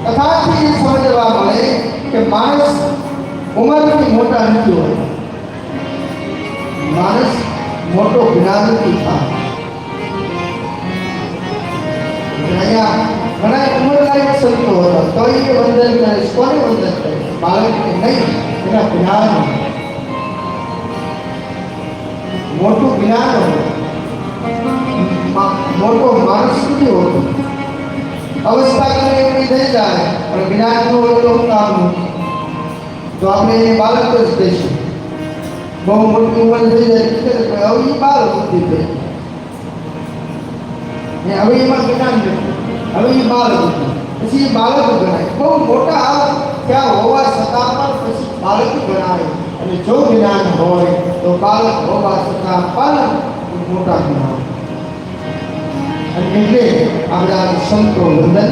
કથાથી એ સમજવા મળે કે માણસ ઉંમરથી મોટા નથી હોતા, માણસ મોટો જ્ઞાનથી થાય. અહીંયા ઘણા ઉંમરલાયક સંતો હતા તો એ વંદન કરે. કોને વંદન કરે? બાળકને નહીં, એના જ્ઞાન. મોટું જ્ઞાન હોય, મોટો માણસ નથી હોતો. અવસ્થા કરે એવી થઈ જાય પણ જ્ઞાન ન હોય તો કામ નથી. તો આપણે બાળક જ કહીશું. બહુ મોટી ઉંમર થઈ જાય હવે એ બાળક નથી થઈ, હવે એમાં જ્ઞાન નથી, હવે એ બાળક નથી, પછી એ બાળક ગણાય. બહુ મોટા ત્યાં હોવા છતાં પણ પછી બાળક ગણાય. અને જો જ્ઞાન હોય તો બાળક હોવા છતાં પણ મોટા જ્ઞાન. અને એટલે આપણા સંતો વંદન